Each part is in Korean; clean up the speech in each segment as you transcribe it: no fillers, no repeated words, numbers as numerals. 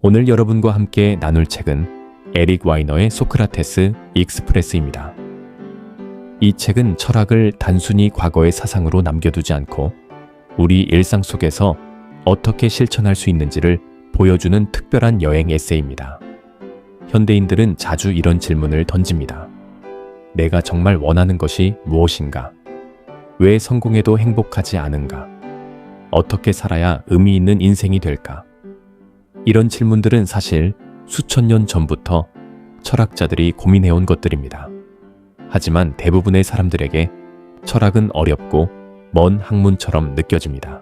오늘 여러분과 함께 나눌 책은 에릭 와이너의 소크라테스 익스프레스입니다. 이 책은 철학을 단순히 과거의 사상으로 남겨두지 않고 우리 일상 속에서 어떻게 실천할 수 있는지를 보여주는 특별한 여행 에세이입니다. 현대인들은 자주 이런 질문을 던집니다. 내가 정말 원하는 것이 무엇인가? 왜 성공해도 행복하지 않은가? 어떻게 살아야 의미 있는 인생이 될까? 이런 질문들은 사실 수천 년 전부터 철학자들이 고민해온 것들입니다. 하지만 대부분의 사람들에게 철학은 어렵고 먼 학문처럼 느껴집니다.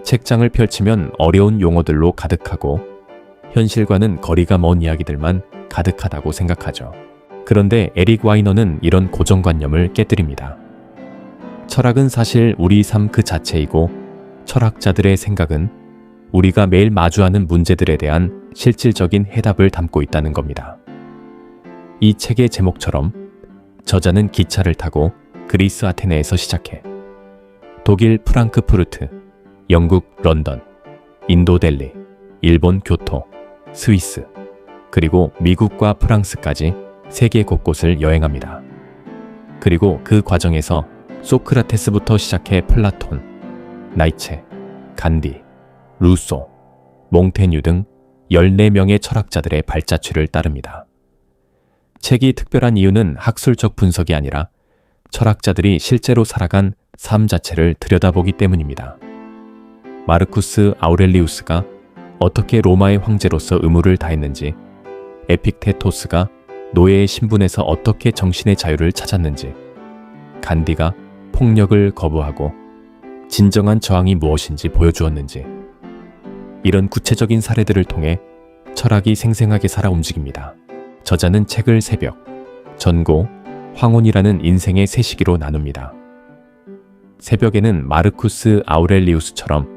책장을 펼치면 어려운 용어들로 가득하고 현실과는 거리가 먼 이야기들만 가득하다고 생각하죠. 그런데 에릭 와이너는 이런 고정관념을 깨뜨립니다. 철학은 사실 우리 삶 그 자체이고 철학자들의 생각은 우리가 매일 마주하는 문제들에 대한 실질적인 해답을 담고 있다는 겁니다. 이 책의 제목처럼 저자는 기차를 타고 그리스 아테네에서 시작해 독일 프랑크푸르트, 영국 런던, 인도 델리, 일본 교토, 스위스, 그리고 미국과 프랑스까지 세계 곳곳을 여행합니다. 그리고 그 과정에서 소크라테스부터 시작해 플라톤, 나이체, 간디, 루소, 몽테뉴 등 14명의 철학자들의 발자취를 따릅니다. 책이 특별한 이유는 학술적 분석이 아니라 철학자들이 실제로 살아간 삶 자체를 들여다보기 때문입니다. 마르쿠스 아우렐리우스가 어떻게 로마의 황제로서 의무를 다했는지, 에픽테토스가 노예의 신분에서 어떻게 정신의 자유를 찾았는지, 간디가 폭력을 거부하고 진정한 저항이 무엇인지 보여주었는지, 이런 구체적인 사례들을 통해 철학이 생생하게 살아 움직입니다. 저자는 책을 새벽, 전고, 황혼이라는 인생의 세 시기로 나눕니다. 새벽에는 마르쿠스 아우렐리우스처럼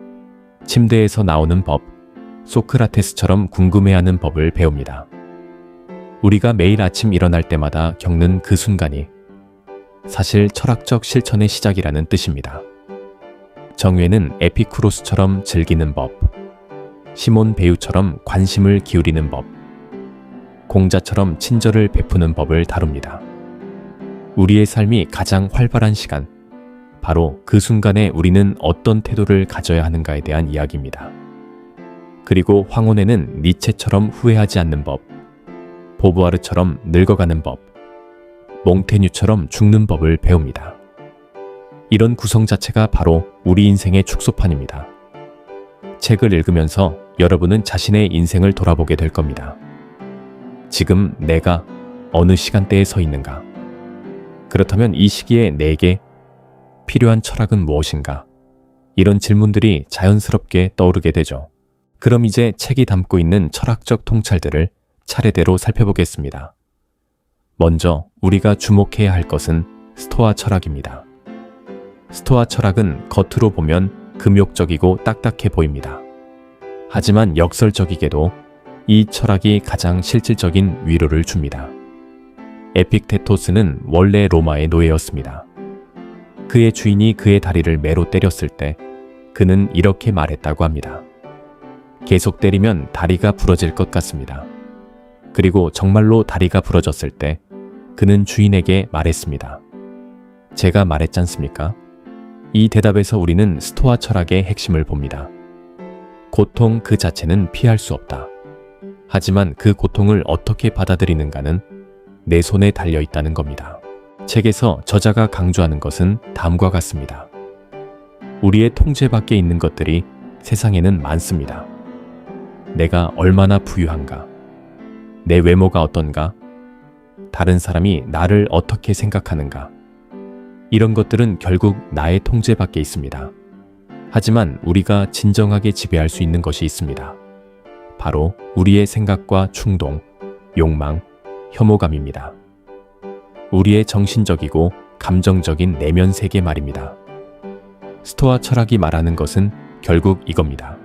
침대에서 나오는 법, 소크라테스처럼 궁금해하는 법을 배웁니다. 우리가 매일 아침 일어날 때마다 겪는 그 순간이 사실 철학적 실천의 시작이라는 뜻입니다. 정회는 에피쿠로스처럼 즐기는 법, 시몬 베유처럼 관심을 기울이는 법, 공자처럼 친절을 베푸는 법을 다룹니다. 우리의 삶이 가장 활발한 시간, 바로 그 순간에 우리는 어떤 태도를 가져야 하는가에 대한 이야기입니다. 그리고 황혼에는 니체처럼 후회하지 않는 법, 보부아르처럼 늙어가는 법, 몽테뉴처럼 죽는 법을 배웁니다. 이런 구성 자체가 바로 우리 인생의 축소판입니다. 책을 읽으면서 여러분은 자신의 인생을 돌아보게 될 겁니다. 지금 내가 어느 시간대에 서 있는가? 그렇다면 이 시기에 내게 필요한 철학은 무엇인가? 이런 질문들이 자연스럽게 떠오르게 되죠. 그럼 이제 책이 담고 있는 철학적 통찰들을 차례대로 살펴보겠습니다. 먼저 우리가 주목해야 할 것은 스토아 철학입니다. 스토아 철학은 겉으로 보면 금욕적이고 딱딱해 보입니다. 하지만 역설적이게도 이 철학이 가장 실질적인 위로를 줍니다. 에픽테토스는 원래 로마의 노예였습니다. 그의 주인이 그의 다리를 매로 때렸을 때 그는 이렇게 말했다고 합니다. 계속 때리면 다리가 부러질 것 같습니다. 그리고 정말로 다리가 부러졌을 때 그는 주인에게 말했습니다. 제가 말했지 않습니까? 이 대답에서 우리는 스토아 철학의 핵심을 봅니다. 고통 그 자체는 피할 수 없다. 하지만 그 고통을 어떻게 받아들이는가는 내 손에 달려 있다는 겁니다. 책에서 저자가 강조하는 것은 다음과 같습니다. 우리의 통제 밖에 있는 것들이 세상에는 많습니다. 내가 얼마나 부유한가? 내 외모가 어떤가? 다른 사람이 나를 어떻게 생각하는가? 이런 것들은 결국 나의 통제 밖에 있습니다. 하지만 우리가 진정하게 지배할 수 있는 것이 있습니다. 바로 우리의 생각과 충동, 욕망, 혐오감입니다. 우리의 정신적이고 감정적인 내면 세계 말입니다. 스토아 철학이 말하는 것은 결국 이겁니다.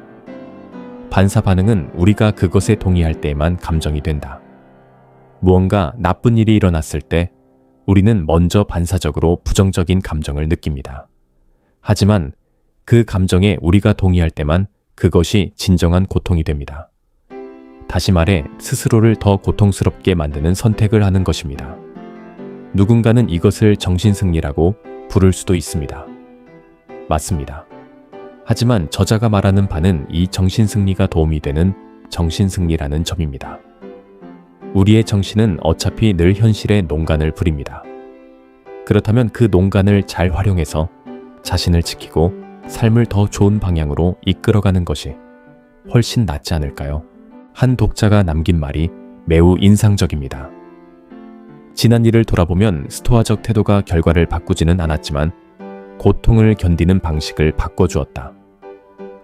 반사 반응은 우리가 그것에 동의할 때에만 감정이 된다. 무언가 나쁜 일이 일어났을 때 우리는 먼저 반사적으로 부정적인 감정을 느낍니다. 하지만 그 감정에 우리가 동의할 때만 그것이 진정한 고통이 됩니다. 다시 말해 스스로를 더 고통스럽게 만드는 선택을 하는 것입니다. 누군가는 이것을 정신승리라고 부를 수도 있습니다. 맞습니다. 하지만 저자가 말하는 바는 이 정신승리가 도움이 되는 정신승리라는 점입니다. 우리의 정신은 어차피 늘 현실의 농간을 부립니다. 그렇다면 그 농간을 잘 활용해서 자신을 지키고 삶을 더 좋은 방향으로 이끌어가는 것이 훨씬 낫지 않을까요? 한 독자가 남긴 말이 매우 인상적입니다. 지난 일을 돌아보면 스토아적 태도가 결과를 바꾸지는 않았지만 고통을 견디는 방식을 바꿔주었다.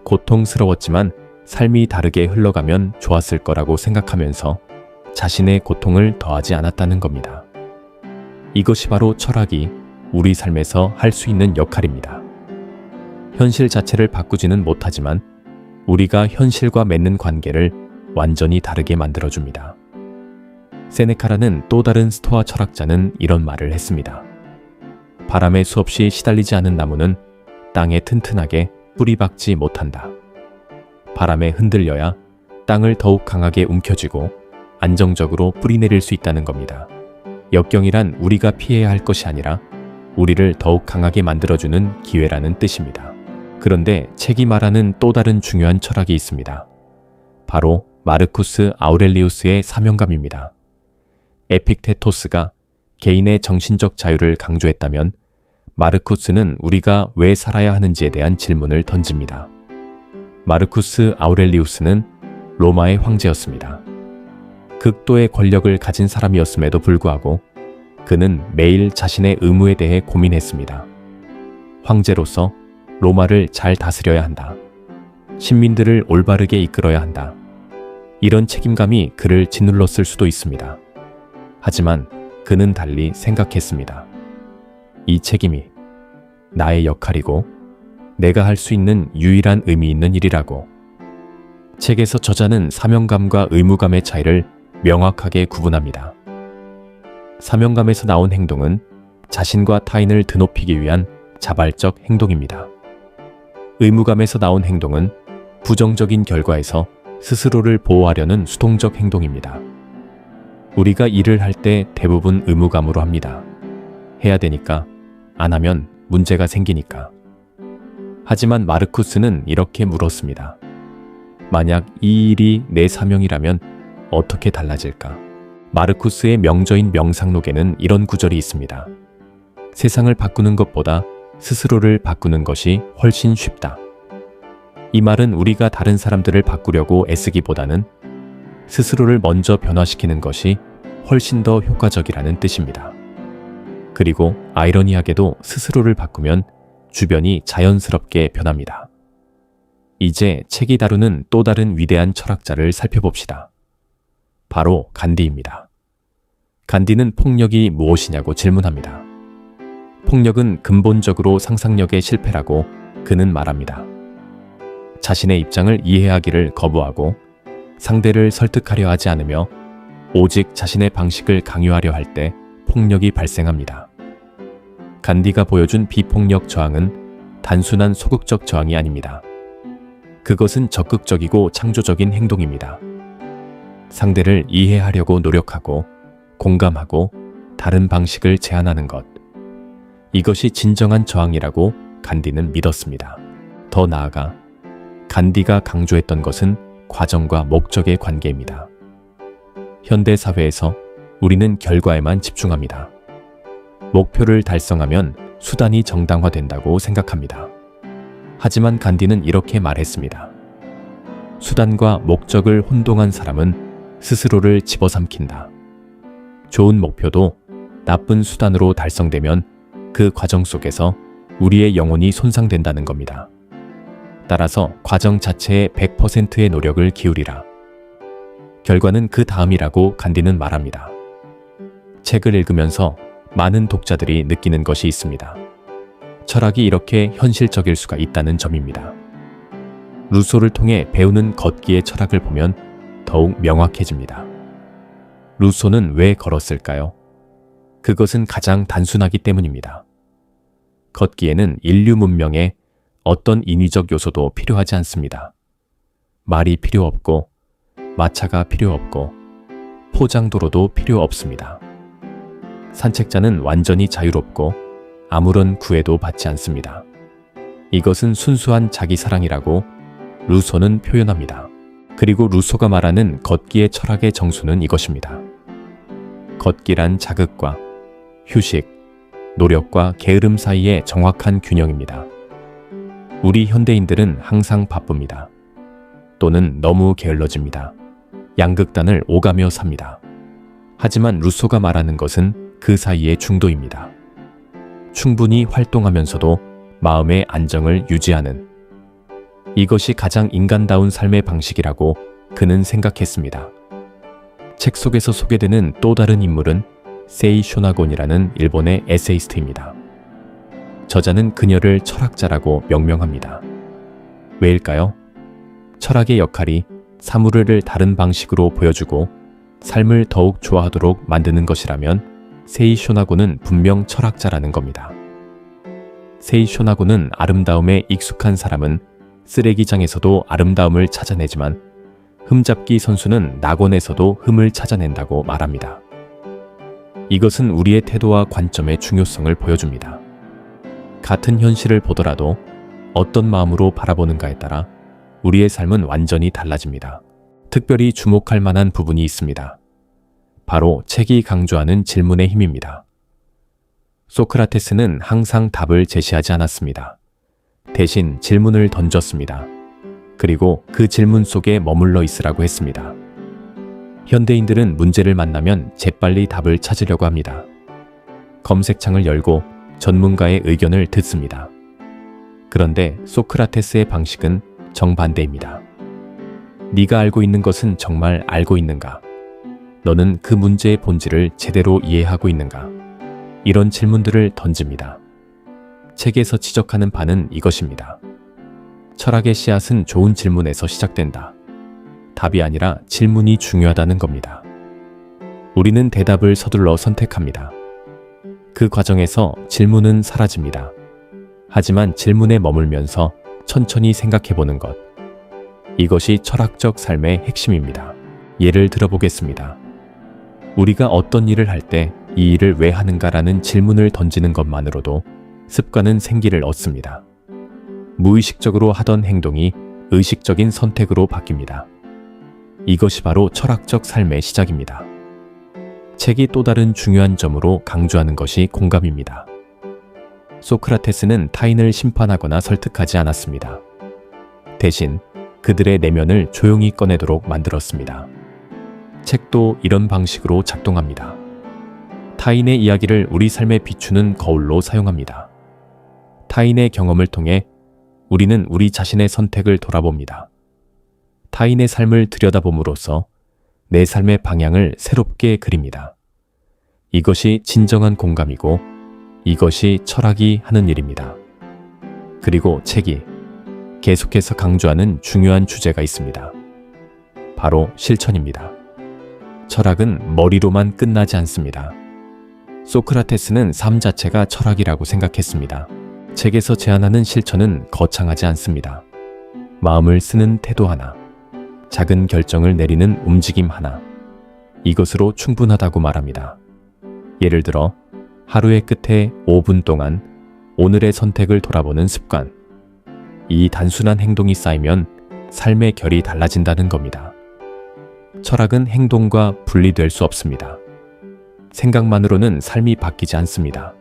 고통스러웠지만 삶이 다르게 흘러가면 좋았을 거라고 생각하면서 자신의 고통을 더하지 않았다는 겁니다. 이것이 바로 철학이 우리 삶에서 할 수 있는 역할입니다. 현실 자체를 바꾸지는 못하지만 우리가 현실과 맺는 관계를 완전히 다르게 만들어줍니다. 세네카라는 또 다른 스토아 철학자는 이런 말을 했습니다. 바람에 수없이 시달리지 않은 나무는 땅에 튼튼하게 뿌리 박지 못한다. 바람에 흔들려야 땅을 더욱 강하게 움켜쥐고 안정적으로 뿌리 내릴 수 있다는 겁니다. 역경이란 우리가 피해야 할 것이 아니라 우리를 더욱 강하게 만들어주는 기회라는 뜻입니다. 그런데 책이 말하는 또 다른 중요한 철학이 있습니다. 바로 마르쿠스 아우렐리우스의 사명감입니다. 에픽테토스가 개인의 정신적 자유를 강조했다면 마르쿠스는 우리가 왜 살아야 하는지에 대한 질문을 던집니다. 마르쿠스 아우렐리우스는 로마의 황제였습니다. 극도의 권력을 가진 사람이었음에도 불구하고 그는 매일 자신의 의무에 대해 고민했습니다. 황제로서 로마를 잘 다스려야 한다. 신민들을 올바르게 이끌어야 한다. 이런 책임감이 그를 짓눌렀을 수도 있습니다. 하지만 그는 달리 생각했습니다. 이 책임이 나의 역할이고 내가 할 수 있는 유일한 의미 있는 일이라고. 책에서 저자는 사명감과 의무감의 차이를 명확하게 구분합니다. 사명감에서 나온 행동은 자신과 타인을 드높이기 위한 자발적 행동입니다. 의무감에서 나온 행동은 부정적인 결과에서 스스로를 보호하려는 수동적 행동입니다. 우리가 일을 할 때 대부분 의무감으로 합니다. 해야 되니까, 안 하면 문제가 생기니까. 하지만 마르쿠스는 이렇게 물었습니다. 만약 이 일이 내 사명이라면 어떻게 달라질까? 마르쿠스의 명저인 명상록에는 이런 구절이 있습니다. 세상을 바꾸는 것보다 스스로를 바꾸는 것이 훨씬 쉽다. 이 말은 우리가 다른 사람들을 바꾸려고 애쓰기보다는 스스로를 먼저 변화시키는 것이 훨씬 더 효과적이라는 뜻입니다. 그리고 아이러니하게도 스스로를 바꾸면 주변이 자연스럽게 변합니다. 이제 책이 다루는 또 다른 위대한 철학자를 살펴봅시다. 바로 간디입니다. 간디는 폭력이 무엇이냐고 질문합니다. 폭력은 근본적으로 상상력의 실패라고 그는 말합니다. 자신의 입장을 이해하기를 거부하고 상대를 설득하려 하지 않으며 오직 자신의 방식을 강요하려 할 때 폭력이 발생합니다. 간디가 보여준 비폭력 저항은 단순한 소극적 저항이 아닙니다. 그것은 적극적이고 창조적인 행동입니다. 상대를 이해하려고 노력하고 공감하고 다른 방식을 제안하는 것. 이것이 진정한 저항이라고 간디는 믿었습니다. 더 나아가 간디가 강조했던 것은 과정과 목적의 관계입니다. 현대 사회에서 우리는 결과에만 집중합니다. 목표를 달성하면 수단이 정당화된다고 생각합니다. 하지만 간디는 이렇게 말했습니다. 수단과 목적을 혼동한 사람은 스스로를 집어삼킨다. 좋은 목표도 나쁜 수단으로 달성되면 그 과정 속에서 우리의 영혼이 손상된다는 겁니다. 따라서 과정 자체에 100%의 노력을 기울이라. 결과는 그 다음이라고 간디는 말합니다. 책을 읽으면서 많은 독자들이 느끼는 것이 있습니다. 철학이 이렇게 현실적일 수가 있다는 점입니다. 루소를 통해 배우는 걷기의 철학을 보면 더욱 명확해집니다. 루소는 왜 걸었을까요? 그것은 가장 단순하기 때문입니다. 걷기에는 인류 문명에 어떤 인위적 요소도 필요하지 않습니다. 말이 필요 없고 마차가 필요 없고 포장도로도 필요 없습니다. 산책자는 완전히 자유롭고 아무런 구애도 받지 않습니다. 이것은 순수한 자기사랑이라고 루소는 표현합니다. 그리고 루소가 말하는 걷기의 철학의 정수는 이것입니다. 걷기란 자극과 휴식, 노력과 게으름 사이의 정확한 균형입니다. 우리 현대인들은 항상 바쁩니다. 또는 너무 게을러집니다. 양극단을 오가며 삽니다. 하지만 루소가 말하는 것은 그 사이의 중도입니다. 충분히 활동하면서도 마음의 안정을 유지하는, 이것이 가장 인간다운 삶의 방식이라고 그는 생각했습니다. 책 속에서 소개되는 또 다른 인물은 세이 쇼나곤이라는 일본의 에세이스트입니다. 저자는 그녀를 철학자라고 명명합니다. 왜일까요? 철학의 역할이 사물을 다른 방식으로 보여주고 삶을 더욱 좋아하도록 만드는 것이라면 세이 쇼나곤은 분명 철학자라는 겁니다. 세이 쇼나곤은 아름다움에 익숙한 사람은 쓰레기장에서도 아름다움을 찾아내지만 흠잡기 선수는 낙원에서도 흠을 찾아낸다고 말합니다. 이것은 우리의 태도와 관점의 중요성을 보여줍니다. 같은 현실을 보더라도 어떤 마음으로 바라보는가에 따라 우리의 삶은 완전히 달라집니다. 특별히 주목할 만한 부분이 있습니다. 바로 책이 강조하는 질문의 힘입니다. 소크라테스는 항상 답을 제시하지 않았습니다. 대신 질문을 던졌습니다. 그리고 그 질문 속에 머물러 있으라고 했습니다. 현대인들은 문제를 만나면 재빨리 답을 찾으려고 합니다. 검색창을 열고 전문가의 의견을 듣습니다. 그런데 소크라테스의 방식은 정반대입니다. 네가 알고 있는 것은 정말 알고 있는가? 너는 그 문제의 본질을 제대로 이해하고 있는가? 이런 질문들을 던집니다. 책에서 지적하는 바는 이것입니다. 철학의 씨앗은 좋은 질문에서 시작된다. 답이 아니라 질문이 중요하다는 겁니다. 우리는 대답을 서둘러 선택합니다. 그 과정에서 질문은 사라집니다. 하지만 질문에 머물면서 천천히 생각해보는 것. 이것이 철학적 삶의 핵심입니다. 예를 들어보겠습니다. 우리가 어떤 일을 할 때 이 일을 왜 하는가라는 질문을 던지는 것만으로도 습관은 생기를 얻습니다. 무의식적으로 하던 행동이 의식적인 선택으로 바뀝니다. 이것이 바로 철학적 삶의 시작입니다. 책이 또 다른 중요한 점으로 강조하는 것이 공감입니다. 소크라테스는 타인을 심판하거나 설득하지 않았습니다. 대신 그들의 내면을 조용히 꺼내도록 만들었습니다. 책도 이런 방식으로 작동합니다. 타인의 이야기를 우리 삶에 비추는 거울로 사용합니다. 타인의 경험을 통해 우리는 우리 자신의 선택을 돌아봅니다. 타인의 삶을 들여다봄으로써 내 삶의 방향을 새롭게 그립니다. 이것이 진정한 공감이고 이것이 철학이 하는 일입니다. 그리고 책이 계속해서 강조하는 중요한 주제가 있습니다. 바로 실천입니다. 철학은 머리로만 끝나지 않습니다. 소크라테스는 삶 자체가 철학이라고 생각했습니다. 책에서 제안하는 실천은 거창하지 않습니다. 마음을 쓰는 태도 하나, 작은 결정을 내리는 움직임 하나, 이것으로 충분하다고 말합니다. 예를 들어 하루의 끝에 5분 동안 오늘의 선택을 돌아보는 습관. 이 단순한 행동이 쌓이면 삶의 결이 달라진다는 겁니다. 철학은 행동과 분리될 수 없습니다. 생각만으로는 삶이 바뀌지 않습니다.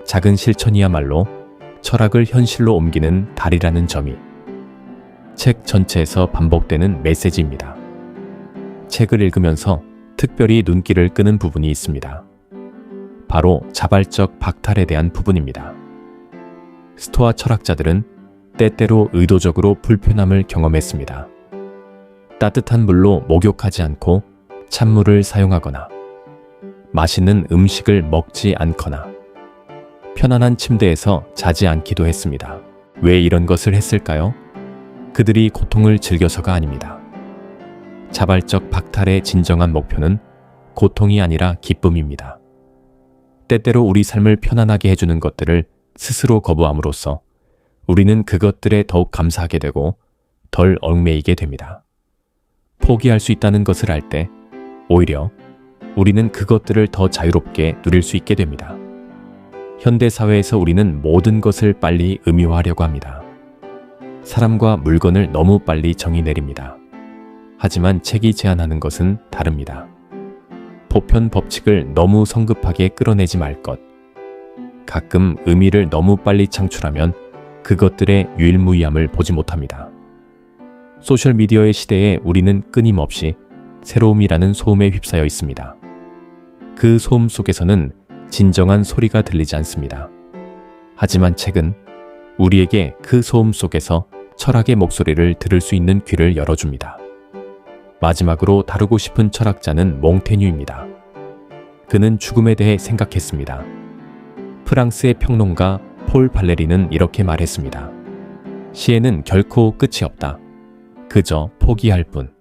작은 실천이야말로 철학을 현실로 옮기는 달이라는 점이 책 전체에서 반복되는 메시지입니다. 책을 읽으면서 특별히 눈길을 끄는 부분이 있습니다. 바로 자발적 박탈에 대한 부분입니다. 스토아 철학자들은 때때로 의도적으로 불편함을 경험했습니다. 따뜻한 물로 목욕하지 않고 찬물을 사용하거나 맛있는 음식을 먹지 않거나 편안한 침대에서 자지 않기도 했습니다. 왜 이런 것을 했을까요? 그들이 고통을 즐겨서가 아닙니다. 자발적 박탈의 진정한 목표는 고통이 아니라 기쁨입니다. 때때로 우리 삶을 편안하게 해주는 것들을 스스로 거부함으로써 우리는 그것들에 더욱 감사하게 되고 덜 얽매이게 됩니다. 포기할 수 있다는 것을 알 때 오히려 우리는 그것들을 더 자유롭게 누릴 수 있게 됩니다. 현대 사회에서 우리는 모든 것을 빨리 의미화하려고 합니다. 사람과 물건을 너무 빨리 정의 내립니다. 하지만 책이 제안하는 것은 다릅니다. 보편 법칙을 너무 성급하게 끌어내지 말 것. 가끔 의미를 너무 빨리 창출하면 그것들의 유일무이함을 보지 못합니다. 소셜미디어의 시대에 우리는 끊임없이 새로움이라는 소음에 휩싸여 있습니다. 그 소음 속에서는 진정한 소리가 들리지 않습니다. 하지만 책은 우리에게 그 소음 속에서 철학의 목소리를 들을 수 있는 귀를 열어줍니다. 마지막으로 다루고 싶은 철학자는 몽테뉴입니다. 그는 죽음에 대해 생각했습니다. 프랑스의 평론가 폴 발레리는 이렇게 말했습니다. 시에는 결코 끝이 없다. 그저 포기할 뿐.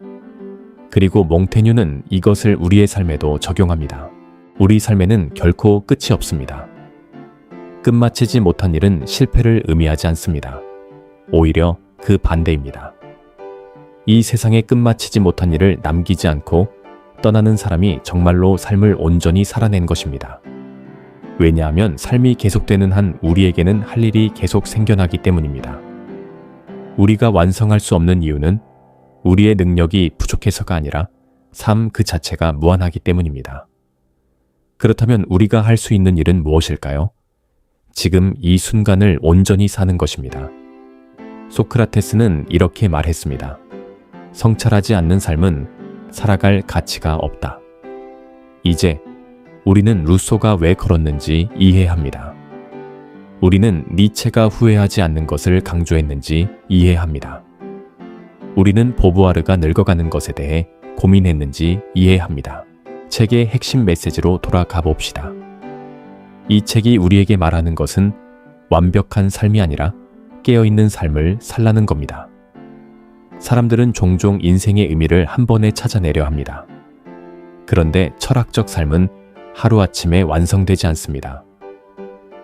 그리고 몽테뉴는 이것을 우리의 삶에도 적용합니다. 우리 삶에는 결코 끝이 없습니다. 끝마치지 못한 일은 실패를 의미하지 않습니다. 오히려 그 반대입니다. 이 세상에 끝마치지 못한 일을 남기지 않고 떠나는 사람이 정말로 삶을 온전히 살아낸 것입니다. 왜냐하면 삶이 계속되는 한 우리에게는 할 일이 계속 생겨나기 때문입니다. 우리가 완성할 수 없는 이유는 우리의 능력이 부족해서가 아니라 삶 그 자체가 무한하기 때문입니다. 그렇다면 우리가 할 수 있는 일은 무엇일까요? 지금 이 순간을 온전히 사는 것입니다. 소크라테스는 이렇게 말했습니다. 성찰하지 않는 삶은 살아갈 가치가 없다. 이제 우리는 루소가 왜 걸었는지 이해합니다. 우리는 니체가 후회하지 않는 것을 강조했는지 이해합니다. 우리는 보부아르가 늙어가는 것에 대해 고민했는지 이해합니다. 책의 핵심 메시지로 돌아가 봅시다. 이 책이 우리에게 말하는 것은 완벽한 삶이 아니라 깨어있는 삶을 살라는 겁니다. 사람들은 종종 인생의 의미를 한 번에 찾아내려 합니다. 그런데 철학적 삶은 하루아침에 완성되지 않습니다.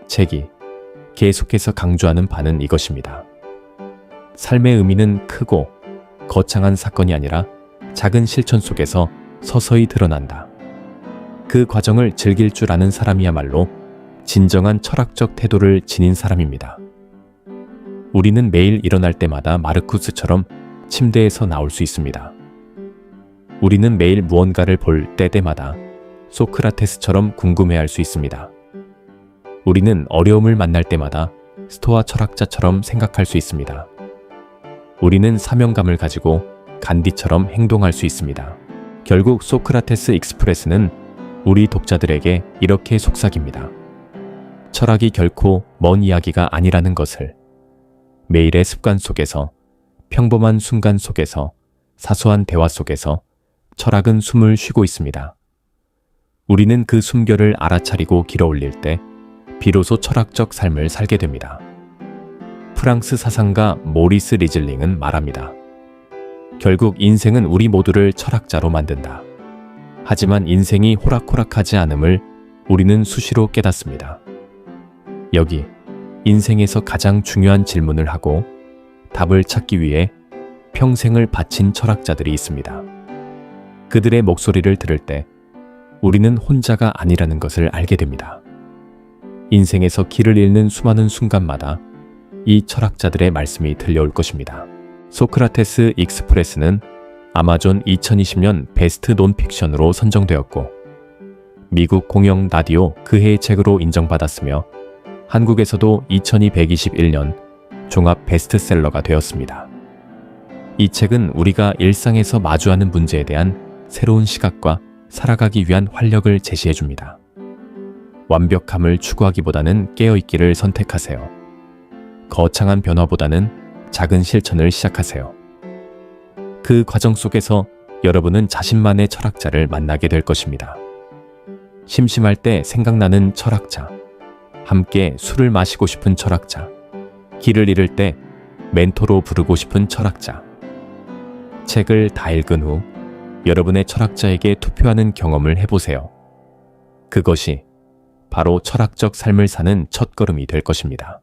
책이 계속해서 강조하는 바는 이것입니다. 삶의 의미는 크고 거창한 사건이 아니라 작은 실천 속에서 서서히 드러난다. 그 과정을 즐길 줄 아는 사람이야말로 진정한 철학적 태도를 지닌 사람입니다. 우리는 매일 일어날 때마다 마르쿠스처럼 침대에서 나올 수 있습니다. 우리는 매일 무언가를 볼 때마다 소크라테스처럼 궁금해할 수 있습니다. 우리는 어려움을 만날 때마다 스토아 철학자처럼 생각할 수 있습니다. 우리는 사명감을 가지고 간디처럼 행동할 수 있습니다. 결국 소크라테스 익스프레스는 우리 독자들에게 이렇게 속삭입니다. 철학이 결코 먼 이야기가 아니라는 것을. 매일의 습관 속에서, 평범한 순간 속에서, 사소한 대화 속에서 철학은 숨을 쉬고 있습니다. 우리는 그 숨결을 알아차리고 길어올릴 때 비로소 철학적 삶을 살게 됩니다. 프랑스 사상가 모리스 리즐링은 말합니다. 결국 인생은 우리 모두를 철학자로 만든다. 하지만 인생이 호락호락하지 않음을 우리는 수시로 깨닫습니다. 여기 인생에서 가장 중요한 질문을 하고 답을 찾기 위해 평생을 바친 철학자들이 있습니다. 그들의 목소리를 들을 때 우리는 혼자가 아니라는 것을 알게 됩니다. 인생에서 길을 잃는 수많은 순간마다 이 철학자들의 말씀이 들려올 것입니다. 소크라테스 익스프레스는 아마존 2020년 베스트 논픽션으로 선정되었고 미국 공영 라디오 그해의 책으로 인정받았으며 한국에서도 2221년 종합 베스트셀러가 되었습니다. 이 책은 우리가 일상에서 마주하는 문제에 대한 새로운 시각과 살아가기 위한 활력을 제시해줍니다. 완벽함을 추구하기보다는 깨어있기를 선택하세요. 거창한 변화보다는 작은 실천을 시작하세요. 그 과정 속에서 여러분은 자신만의 철학자를 만나게 될 것입니다. 심심할 때 생각나는 철학자, 함께 술을 마시고 싶은 철학자, 길을 잃을 때 멘토로 부르고 싶은 철학자. 책을 다 읽은 후 여러분의 철학자에게 투표하는 경험을 해보세요. 그것이 바로 철학적 삶을 사는 첫걸음이 될 것입니다.